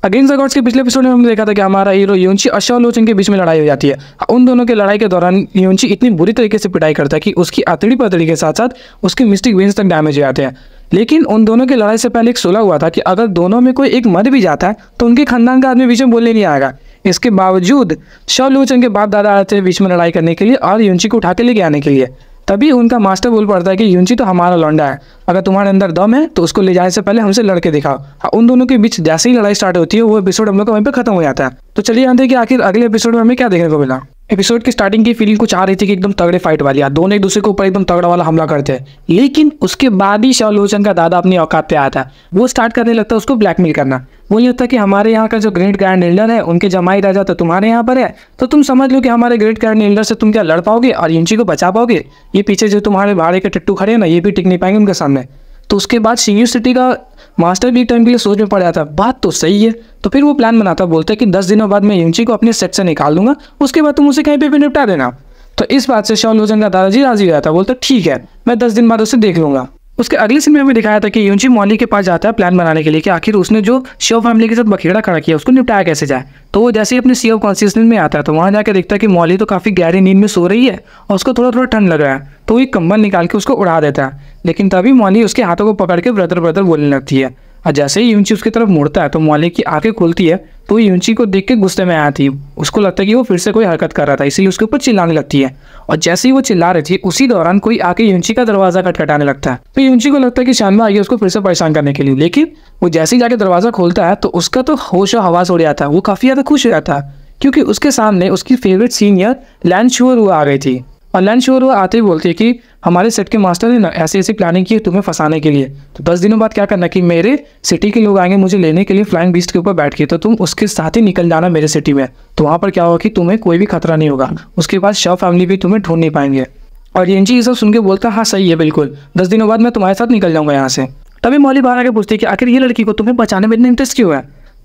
Against the gods के पिछले episode में हमने देखा था कि हमारा हीरो युनची और शॉ लोचन के बीच में लड़ाई हो जाती है। उन दोनों की लड़ाई के दौरान युनची इतनी बुरी तरीके से पिटाई करता है कि उसकी आतड़ी पतड़ी के साथ साथ उसके मिस्टिक वेन्स तक डैमेज हो जाते हैं। लेकिन उन दोनों की लड़ाई से पहले एक सुलह हुआ था कि अगर दोनों में कोई एक मर भी जाता है तो उनके खानदान का आदमी बीच में बोलने नहीं आएगा। इसके बावजूद शॉ लोचन के बाप दादा आए थे बीच में लड़ाई करने के लिए और युनची को उठा के लेके आने के लिए। तभी उनका मास्टर बोल पड़ता है कि युनची तो हमारा लौंडा है, अगर तुम्हारे अंदर दम है तो उसको ले जाने से पहले हमसे लड़के दिखाओ। उन दोनों के बीच जैसे ही लड़ाई स्टार्ट होती है वो एपिसोड हम लोग का वहीं पे खत्म हो जाता है। तो चलिए जानते हैं कि आखिर अगले एपिसोड में हमें क्या देखने को मिला। एपिसोड की स्टार्टिंग की फीलिंग कुछ आ रही थी कि एकदम तगड़े फाइट वाली है, दोनों एक दूसरे के ऊपर एकदम तगड़ा वाला हमला करते हैं। लेकिन उसके बाद ही शॉ लोचन का दादा अपनी औकात पे आया था। वो स्टार्ट करने लगता है उसको ब्लैकमेल करना। वो ये होता कि हमारे यहाँ का जो ग्रेट ग्रैंड एल्डर है उनके जमाई राजा तो तुम्हारे यहाँ पर है, तो तुम समझ लो कि हमारे ग्रेट ग्रैंड एल्डर से तुम क्या लड़ पाओगे और युनची को बचा पाओगे? ये पीछे जो तुम्हारे भाड़े के टट्टू खड़े हैं ना, ये भी टिक नहीं पाएंगे उनके सामने। तो उसके बाद शिंगू सिटी का मास्टर भी टाइम के लिए सोच में पड़ जाता, बात तो सही है। तो फिर वो प्लान बनाता, बोलते हैं कि 10 दिनों बाद मैं युनची को अपने सेट से निकाल दूंगा, उसके बाद तुम उसे कहीं पे भी निपटा देना। तो इस बात से शॉ लोचन का दादाजी राजी हो जाता, बोलते ठीक है मैं 10 दिन बाद उसे देख लूंगा। उसके अगले सीन में हमें दिखाया था कि युनची मॉली के पास जाता है प्लान बनाने के लिए कि आखिर उसने जो शॉ फैमिली के साथ बखेड़ा खड़ा किया उसको निपटाया कैसे जाए। तो वो जैसे ही अपने सी ऑफ कॉन्शियसनेस में आता है तो वहाँ जाकर देखता है कि मॉली तो काफ़ी गहरी नींद में सो रही है और उसको थोड़ा थोड़ा ठंड लग रहा है। तो वो एक कंबल निकाल के उसको उड़ा देता है। लेकिन तभी मॉली उसके हाथों को पकड़ के ब्रदर ब्रदर बोलने लगती है और जैसे ही युनची उसकी तरफ मुड़ता है तो मॉली की आंखें खुलती है। तो वो युनची को देख के गुस्से में आती है, उसको लगता है कि वो फिर से कोई हरकत कर रहा था, इसीलिए उसके ऊपर चिल्लाने लगती है। और जैसे ही वो चिल्ला रही थी उसी दौरान कोई आके युनची का दरवाजा खटखटाने लगता है। तो युनची को लगता है कि शानवा आई है उसको फिर से परेशान करने के लिए। लेकिन वो जैसे ही जाके दरवाजा खोलता है तो उसका तो होश और हवास उड़ जाता है। वो काफ़ी ज़्यादा खुश हो जाता है क्योंकि उसके सामने उसकी फेवरेट सीनियर लैन शुअरुआ आ गई थी। और लैन शुअरुआ आते ही बोलती है कि हमारे सेट के मास्टर ने ना ऐसी ऐसी प्लानिंग की है तुम्हें फंसाने के लिए। तो 10 दिनों बाद क्या करना कि मेरे सिटी के लोग आएंगे मुझे लेने के लिए फ्लाइंग बीस्ट के ऊपर बैठ के, तो तुम उसके साथ ही निकल जाना मेरे सिटी में। तो वहाँ पर क्या होगा कि तुम्हें कोई भी खतरा नहीं होगा, उसके बाद शॉ फैमिली भी तुम्हें ढूंढ नहीं पाएंगे। और युनची ये सब सुन के बोलता हाँ सही है, बिल्कुल 10 दिनों बाद मैं तुम्हारे साथ निकल जाऊँगा यहाँ से। तभी मॉली बाहर आके पूछती है कि आखिर ये लड़की को तुम्हें बचाने में इतना इंटरेस्ट क्यों है?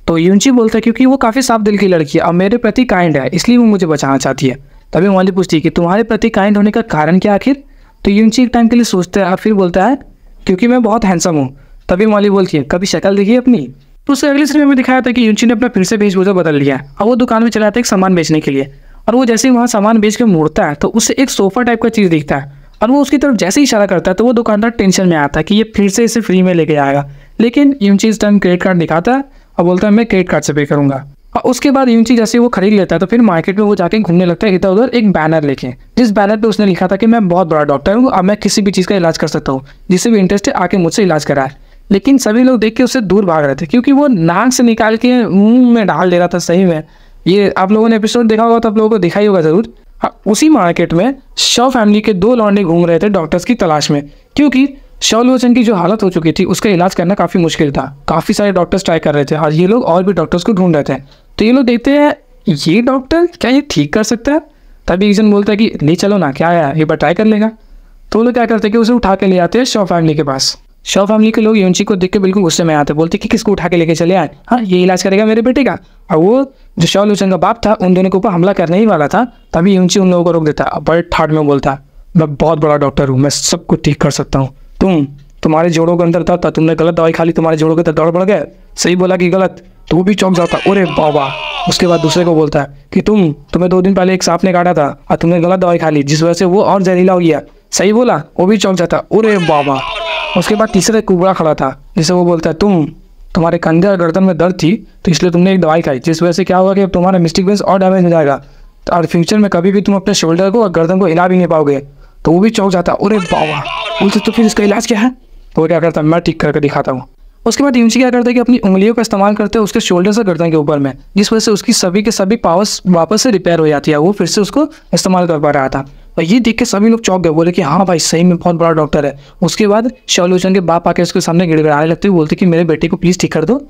तो युनची बोलता है क्योंकि वो काफ़ी साफ दिल की लड़की है और मेरे प्रति काइंड है, इसलिए वो मुझे बचाना चाहती है। तभी मॉली पूछती है कि तुम्हारे प्रति काइंड होने का कारण क्या आखिर? तो युनची एक टाइम के लिए सोचता है और फिर बोलता है क्योंकि मैं बहुत हैंडसम हूँ। तभी मॉली बोलती है कभी शक्ल देखी अपनी? तो उससे अगले सीन में दिखाया था कि युनची ने अपना फिर से वेशभूषा बदल लिया और वो दुकान में चला जाता है एक सामान बेचने के लिए। और वो जैसे ही वहाँ सामान बेच के मुड़ता है तो उससे एक सोफा टाइप का चीज़ दिखता है और वो उसकी तरफ जैसे ही इशारा करता है तो वो दुकानदार टेंशन में आता है कि ये फिर से इसे फ्री में लेके आएगा। लेकिन युनची इस टाइम क्रेडिट कार्ड दिखाता है और बोलता है मैं क्रेडिट कार्ड से पे करूँगा। और उसके बाद युनची जैसे वो खरीद लेता है तो फिर मार्केट में वो जाके घूमने लगता है इधर उधर एक बैनर लेके, जिस बैनर पे उसने लिखा था कि मैं बहुत बड़ा डॉक्टर हूँ और मैं किसी भी चीज़ का इलाज कर सकता हूँ, जिससे भी इंटरेस्ट है आके मुझसे इलाज कराए। लेकिन सभी लोग देख के उससे दूर भाग रहे थे क्योंकि वो नाक से निकाल के मुंह में डाल दे रहा था। सही में ये आप लोगों ने एपिसोड देखा होगा तो आप लोगों को दिखाई होगा ज़रूर। हाँ, उसी मार्केट में शॉ फैमिली के 2 लौंडे घूम रहे थे डॉक्टर्स की तलाश में, क्योंकि शॉ लोचन की जो हालत हो चुकी थी उसका इलाज करना काफ़ी मुश्किल था। काफ़ी सारे डॉक्टर्स ट्राई कर रहे थे और ये लोग और भी डॉक्टर्स को ढूंढ रहे थे। तो ये लोग देखते हैं ये डॉक्टर क्या ये ठीक कर सकता है? तभी एक जन बोलता है कि ले चलो ना, क्या है ये बार ट्राई कर लेगा। तो वो लोग क्या करते हैं कि उसे उठा के ले आते हैं शॉ फैमिली के पास। शॉ फैमिली के लोग युनची को देख के बिल्कुल गुस्से में आते, बोलते कि किसको उठा के लेके चले आए, हाँ ये इलाज करेगा मेरे बेटे का। और वो जो शॉ लोचन का बाप था उन दोनों के ऊपर हमला करने ही वाला था। तभी युनची उन लोगों को रोक देता और बड़े ठाट में बोलता मैं बहुत बड़ा डॉक्टर हूँ, मैं सब कुछ ठीक कर सकता हूँ। तुम्हारे जोड़ों के अंदर था तुमने गलत दवाई खा ली, तुम्हारे जोड़ों के अंदर दौड़ बढ़ गए। सही बोला कि गलत? तो वो भी चौंक जाता, अरे बाबा। उसके बाद दूसरे को बोलता है कि तुम्हें 2 दिन पहले एक सांप ने काटा था और तुमने गलत दवाई खा ली जिस वजह से वो और जहरीला हो गया। सही बोला? वो भी चौंक जाता, अरे बाबा। उसके बाद तीसरा कुबड़ा खड़ा था जिसे वो बोलता है तुम्हारे कंधे और गर्दन में दर्द थी तो इसलिए तुमने एक दवाई खाई, जिस वजह से क्या होगा कि तुम्हारा मिस्टिक वेन्स और डैमेज हो जाएगा और फ्यूचर में कभी भी तुम अपने शोल्डर को और गर्दन को हिला भी नहीं पाओगे। तो वो भी चौंक जाता, अरे बाबा। बोलते तो फिर इसका इलाज क्या है? तो वो क्या करता है मैं ठीक करके दिखाता हूँ। उसके बाद युनची क्या करता है कि अपनी उंगलियों का इस्तेमाल करते हैं उसके शोल्डर से गर्दन के ऊपर में, जिस वजह से उसकी सभी के सभी पावर्स वापस से रिपेयर हो जाती है, वो फिर से उसको इस्तेमाल कर पा रहा था। और ये देख के सभी लोग चौंक गए, बोले कि हाँ भाई सही में बहुत बड़ा डॉक्टर है। उसके बाद शॉ लोचन के बाप आके उसके सामने गिड़गिड़ाने लगते हुए बोलते कि मेरे बेटे को प्लीज़ ठीक कर दो।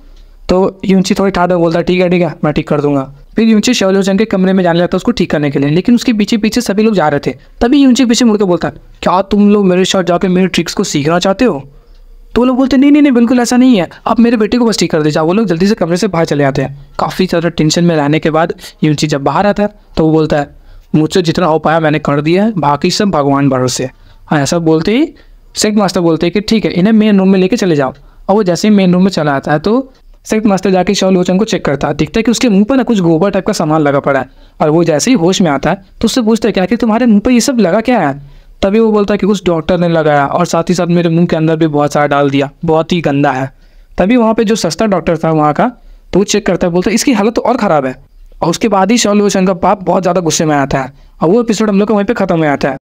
तो युनची थोड़ी ठाड़ बोलता ठीक है मैं ठीक कर दूंगा। फिर युनची शॉ लोचन के कमरे में जाने लगता है उसको ठीक करने के लिए, लेकिन उसके पीछे पीछे सभी लोग जा रहे थे। तभी युनची पीछे मुड़कर बोलता क्या तुम लोग मेरे साथ जाकर मेरे ट्रिक्स को सीखना चाहते हो? तो वो लोग बोलते नहीं बिल्कुल ऐसा नहीं है, आप मेरे बेटे को बस ठीक कर दे जाओ। वो लोग जल्दी से कमरे से बाहर चले जाते हैं। काफ़ी ज़्यादा टेंशन में रहने के बाद युनची जब बाहर आता है तो वो बोलता है मुझसे जितना हो पाया मैंने कर दिया है, बाकी सब भगवान भरोसे। हाँ, ऐसा बोलते ही सेट मास्टर बोलते हैं कि ठीक है इन्हें मेन रूम में लेके चले जाओ। और वो जैसे ही मेन रूम में चला आता है तो सेक्ट मास्टर जाके शाओ लुओ चंग को चेक करता है, दिखता है कि उसके मुंह पर ना कुछ गोबर टाइप का सामान लगा पड़ा है। और वो जैसे ही होश में आता है तो उससे पूछता है क्या कि तुम्हारे मुंह पर ये सब लगा क्या है। तभी वो बोलता है कि उस डॉक्टर ने लगाया और साथ ही साथ मेरे मुंह के अंदर भी बहुत सारा डाल दिया, बहुत ही गंदा है। तभी वहाँ पे जो सस्ता डॉक्टर था वहाँ का, तो वो चेक करता है, बोलता है इसकी हालत तो और ख़राब है। और उसके बाद ही शाओ लुओ चंग का बाप बहुत ज़्यादा गुस्से में आता है और वो एपिसोड हम लोग का वहीं पे ख़त्म हो जाता है।